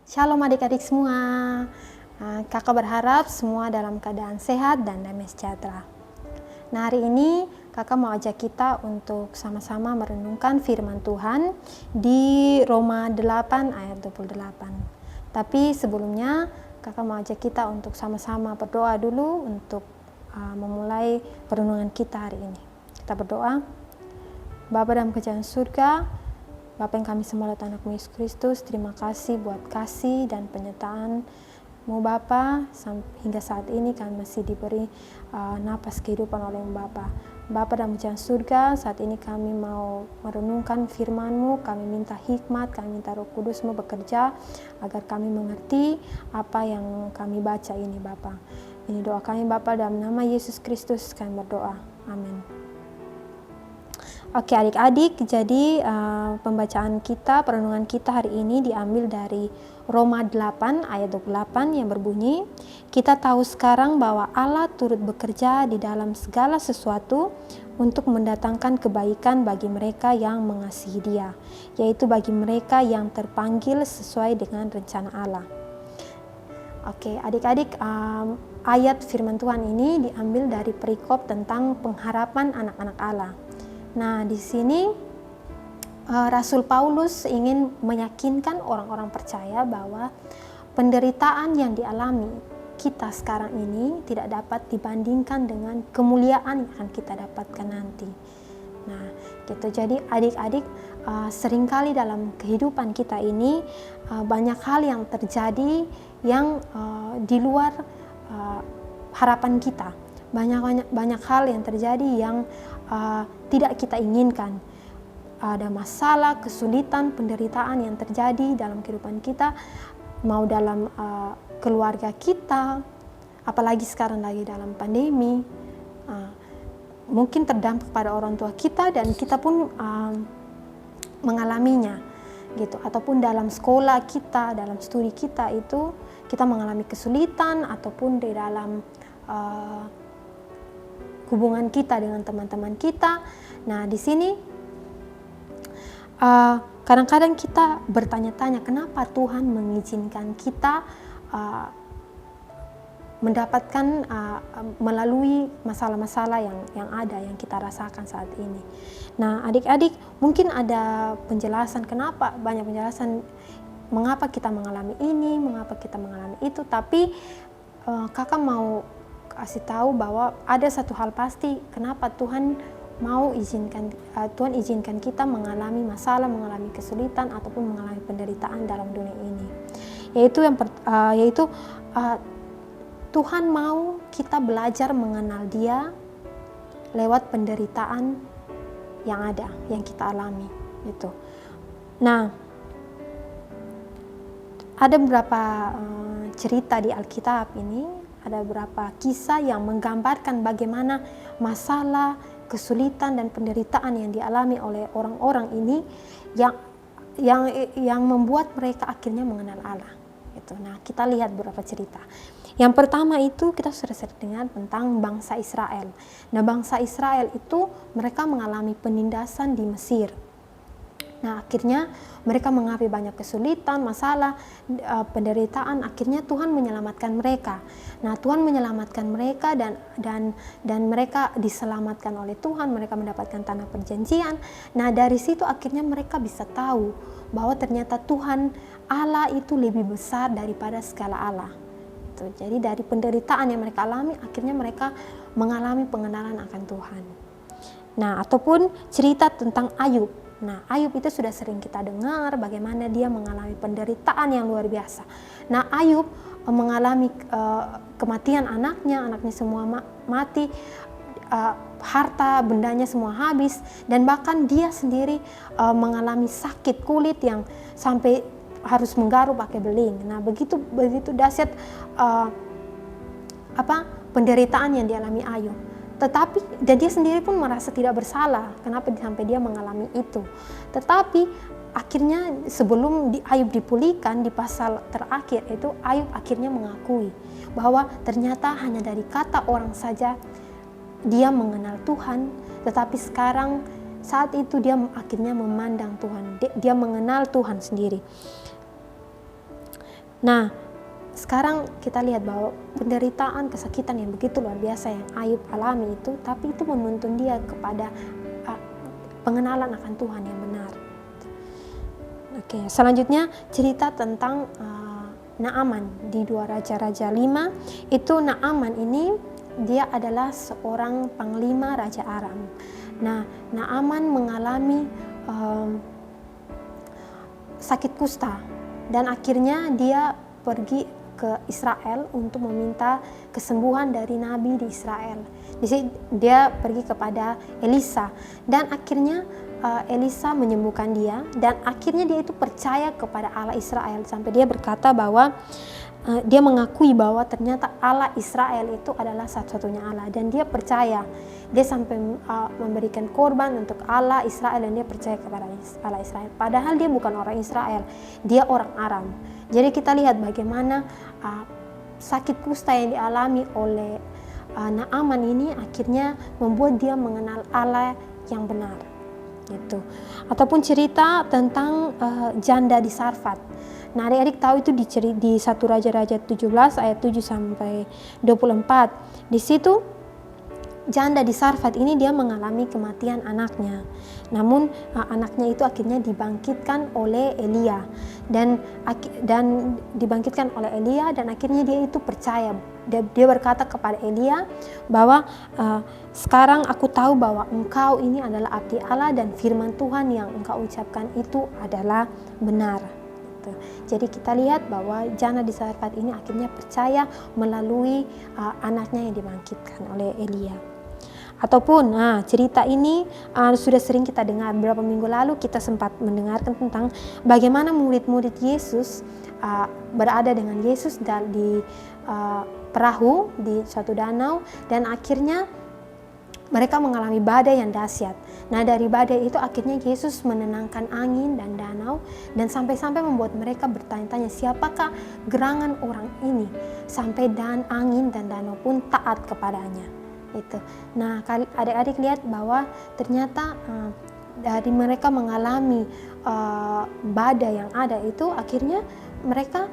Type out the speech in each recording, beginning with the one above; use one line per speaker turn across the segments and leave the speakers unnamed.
Shalom adik-adik semua. Kakak berharap semua dalam keadaan sehat dan damai sejahtera. Nah, hari ini kakak mau ajak kita untuk sama-sama merenungkan firman Tuhan di Roma 8 ayat 28. Tapi sebelumnya kakak mau ajak kita untuk sama-sama berdoa dulu untuk memulai perenungan kita hari ini. Kita berdoa. Bapa dalam kerajaan surga, Bapa yang kami sembah lewat anak-Mu Yesus Kristus, terima kasih buat kasih dan penyertaan-Mu Bapa. Hingga saat ini kami masih diberi napas kehidupan oleh-Mu Bapa. Bapa dalam kerajaan surga, saat ini kami mau merenungkan firman-Mu, kami minta hikmat, kami minta Roh Kudus-Mu bekerja agar kami mengerti apa yang kami baca ini Bapa. Ini doa kami Bapa, dalam nama Yesus Kristus kami berdoa. Amin. Oke adik-adik, jadi pembacaan kita, perenungan kita hari ini diambil dari Roma 8 ayat 28 yang berbunyi, kita tahu sekarang bahwa Allah turut bekerja di dalam segala sesuatu untuk mendatangkan kebaikan bagi mereka yang mengasihi Dia, yaitu bagi mereka yang terpanggil sesuai dengan rencana Allah. Oke adik-adik, ayat firman Tuhan ini diambil dari perikop tentang pengharapan anak-anak Allah. Nah, di sini Rasul Paulus ingin meyakinkan orang-orang percaya bahwa penderitaan yang dialami kita sekarang ini tidak dapat dibandingkan dengan kemuliaan yang akan kita dapatkan nanti. Nah, gitu. Jadi adik-adik, seringkali dalam kehidupan kita ini banyak hal yang terjadi yang di luar harapan kita. Banyak hal yang terjadi yang tidak kita inginkan. Ada masalah, kesulitan, penderitaan yang terjadi dalam kehidupan kita, mau dalam keluarga kita, apalagi sekarang lagi dalam pandemi, mungkin terdampak pada orang tua kita dan kita pun mengalaminya gitu. Ataupun dalam sekolah kita, dalam studi kita itu kita mengalami kesulitan, ataupun di dalam hubungan kita dengan teman-teman kita. Nah, di sini kadang-kadang kita bertanya-tanya kenapa Tuhan mengizinkan kita mendapatkan melalui masalah-masalah yang ada, yang kita rasakan saat ini. Nah, adik-adik, mungkin ada penjelasan kenapa, banyak penjelasan mengapa kita mengalami ini, mengapa kita mengalami itu, tapi kakak mau kasih tahu bahwa ada satu hal pasti kenapa Tuhan izinkan kita mengalami masalah, mengalami kesulitan ataupun mengalami penderitaan dalam dunia ini. Yaitu Tuhan mau kita belajar mengenal Dia lewat penderitaan yang ada, yang kita alami gitu. Nah, ada beberapa cerita di Alkitab ini. Ada beberapa kisah yang menggambarkan bagaimana masalah, kesulitan dan penderitaan yang dialami oleh orang-orang ini yang membuat mereka akhirnya mengenal Allah. Gitu. Nah, kita lihat beberapa cerita. Yang pertama itu kita sudah sering dengar tentang bangsa Israel. Nah, bangsa Israel itu mereka mengalami penindasan di Mesir. Nah, akhirnya mereka mengalami banyak kesulitan, masalah, penderitaan. Akhirnya Tuhan menyelamatkan mereka. Nah, Tuhan menyelamatkan mereka dan mereka diselamatkan oleh Tuhan. Mereka mendapatkan tanah perjanjian. Nah, dari situ akhirnya mereka bisa tahu bahwa ternyata Tuhan Allah itu lebih besar daripada segala Allah. Jadi dari penderitaan yang mereka alami, akhirnya mereka mengalami pengenalan akan Tuhan. Nah, ataupun cerita tentang Ayub. Nah, Ayub itu sudah sering kita dengar bagaimana dia mengalami penderitaan yang luar biasa. Nah, Ayub mengalami kematian anaknya semua mati, harta bendanya semua habis, dan bahkan dia sendiri mengalami sakit kulit yang sampai harus menggaruk pakai beling. Nah, begitu dahsyat penderitaan yang dialami Ayub. Tetapi dan dia sendiri pun merasa tidak bersalah kenapa sampai dia mengalami itu. Tetapi akhirnya sebelum Ayub dipulihkan di pasal terakhir itu, Ayub akhirnya mengakui bahwa ternyata hanya dari kata orang saja dia mengenal Tuhan, tetapi sekarang saat itu dia akhirnya memandang Tuhan, dia mengenal Tuhan sendiri. Nah, sekarang kita lihat bahwa penderitaan, kesakitan yang begitu luar biasa yang Ayub alami itu, tapi itu menuntun dia kepada pengenalan akan Tuhan yang benar. Oke, selanjutnya cerita tentang Naaman di 2 Raja-Raja 5. Itu Naaman ini dia adalah seorang panglima Raja Aram. Nah, Naaman mengalami sakit kusta dan akhirnya dia pergi ke Israel untuk meminta kesembuhan dari nabi di Israel. Di sini dia pergi kepada Elisa dan akhirnya Elisa menyembuhkan dia, dan akhirnya dia itu percaya kepada Allah Israel sampai dia berkata bahwa dia mengakui bahwa ternyata Allah Israel itu adalah satu-satunya Allah, dan dia percaya. Dia sampai memberikan korban untuk Allah Israel dan dia percaya kepada Allah Israel. Padahal dia bukan orang Israel, dia orang Aram. Jadi kita lihat bagaimana sakit kusta yang dialami oleh Naaman ini akhirnya membuat dia mengenal Allah yang benar. Gitu. Ataupun cerita tentang janda di Sarfat. Nah, adik-adik tahu itu di 1 Raja-Raja 17 ayat 7 sampai 24. Di situ janda di Sarfat ini dia mengalami kematian anaknya. Namun anaknya itu akhirnya dibangkitkan oleh Elia dan dibangkitkan oleh Elia, dan akhirnya dia itu percaya. Dia berkata kepada Elia bahwa sekarang aku tahu bahwa engkau ini adalah abdi Allah dan firman Tuhan yang engkau ucapkan itu adalah benar. Jadi kita lihat bahwa janda di Sarfat ini akhirnya percaya melalui anaknya yang dibangkitkan oleh Elia. Ataupun cerita ini sudah sering kita dengar. Beberapa minggu lalu kita sempat mendengarkan tentang bagaimana murid-murid Yesus berada dengan Yesus di perahu di suatu danau, dan akhirnya mereka mengalami badai yang dahsyat. Nah, dari badai itu akhirnya Yesus menenangkan angin dan danau, dan sampai-sampai membuat mereka bertanya-tanya, siapakah gerangan orang ini sampai angin dan danau pun taat kepadanya. Itu. Nah, adik-adik lihat bahwa ternyata dari mereka mengalami badai yang ada itu, akhirnya mereka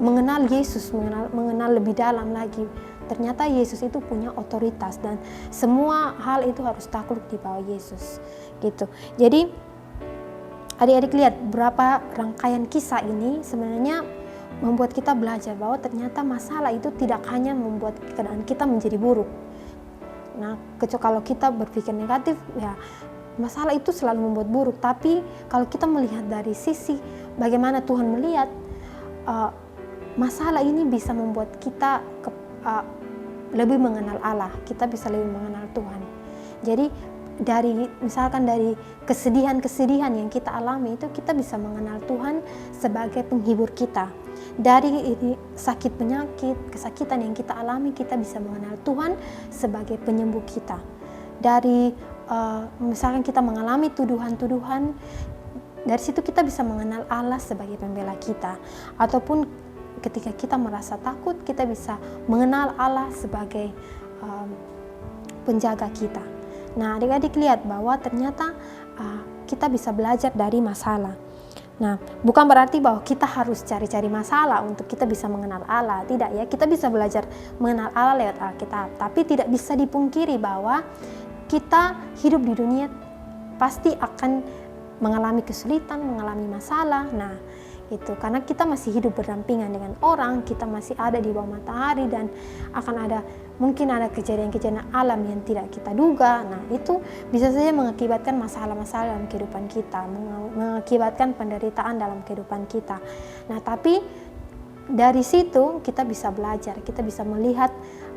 mengenal Yesus, mengenal lebih dalam lagi. Ternyata Yesus itu punya otoritas dan semua hal itu harus takluk di bawah Yesus. Gitu. Jadi adik-adik lihat berapa rangkaian kisah ini sebenarnya membuat kita belajar bahwa ternyata masalah itu tidak hanya membuat keadaan kita menjadi buruk. Nah, kalau kita berpikir negatif, ya masalah itu selalu membuat buruk. Tapi kalau kita melihat dari sisi bagaimana Tuhan melihat, masalah ini bisa membuat kita lebih mengenal Allah. Kita bisa lebih mengenal Tuhan. Jadi misalkan dari kesedihan-kesedihan yang kita alami itu, kita bisa mengenal Tuhan sebagai penghibur kita. Dari sakit penyakit, kesakitan yang kita alami, kita bisa mengenal Tuhan sebagai penyembuh kita. Dari misalkan kita mengalami tuduhan-tuduhan, dari situ kita bisa mengenal Allah sebagai pembela kita. Ataupun ketika kita merasa takut, kita bisa mengenal Allah sebagai penjaga kita. Nah, adik-adik lihat bahwa ternyata kita bisa belajar dari masalah. Nah, bukan berarti bahwa kita harus cari-cari masalah untuk kita bisa mengenal Allah. Tidak ya, kita bisa belajar mengenal Allah lewat Alkitab. Tapi tidak bisa dipungkiri bahwa kita hidup di dunia pasti akan mengalami kesulitan, mengalami masalah. Nah, itu karena kita masih hidup berdampingan dengan orang, kita masih ada di bawah matahari, dan akan mungkin ada kejadian-kejadian alam yang tidak kita duga. Nah, itu bisa saja mengakibatkan masalah-masalah dalam kehidupan kita, mengakibatkan penderitaan dalam kehidupan kita. Nah, tapi dari situ kita bisa belajar, kita bisa melihat,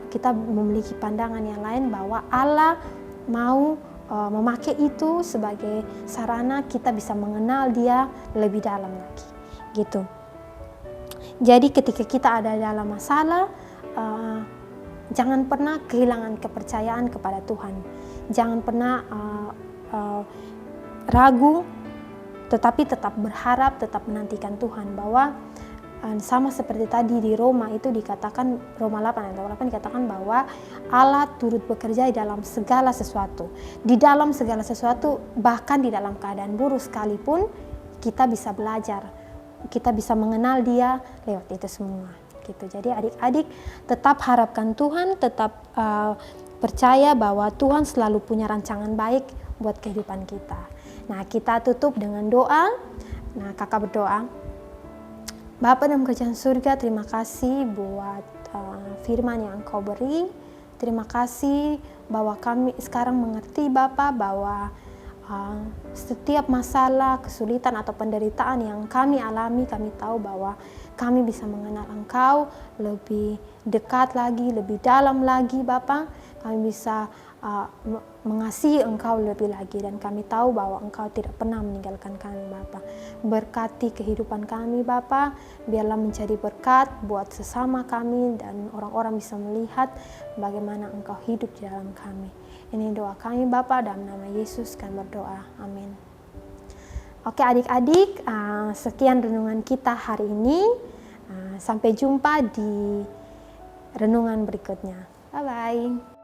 kita memiliki pandangan yang lain bahwa Allah mau memakai itu sebagai sarana kita bisa mengenal Dia lebih dalam lagi. Gitu. Jadi ketika kita ada dalam masalah, jangan pernah kehilangan kepercayaan kepada Tuhan. Jangan pernah ragu, tetapi tetap berharap, tetap menantikan Tuhan. Bahwa sama seperti tadi di Roma itu dikatakan, Roma 8 ayat 8 dikatakan bahwa Allah turut bekerja di dalam segala sesuatu. Di dalam segala sesuatu, bahkan di dalam keadaan buruk sekalipun, kita bisa belajar kita bisa mengenal Dia lewat itu semua gitu. Jadi adik-adik tetap harapkan Tuhan, tetap percaya bahwa Tuhan selalu punya rancangan baik buat kehidupan kita. Nah, kita tutup dengan doa. Nah, kakak berdoa. Bapa dalam kerajaan surga, terima kasih buat firman yang Engkau beri. Terima kasih bahwa kami sekarang mengerti Bapa bahwa setiap masalah, kesulitan atau penderitaan yang kami alami, kami tahu bahwa kami bisa mengenal Engkau lebih dekat lagi, lebih dalam lagi Bapa. Kami bisa mengasihi Engkau lebih lagi, dan kami tahu bahwa Engkau tidak pernah meninggalkan kami Bapa. Berkati kehidupan kami Bapa, biarlah menjadi berkat buat sesama kami dan orang-orang bisa melihat bagaimana Engkau hidup di dalam kami. Ini doa kami Bapa, dalam nama Yesus kami berdoa, amin. Oke adik-adik, sekian renungan kita hari ini. Sampai jumpa di renungan berikutnya. Bye-bye.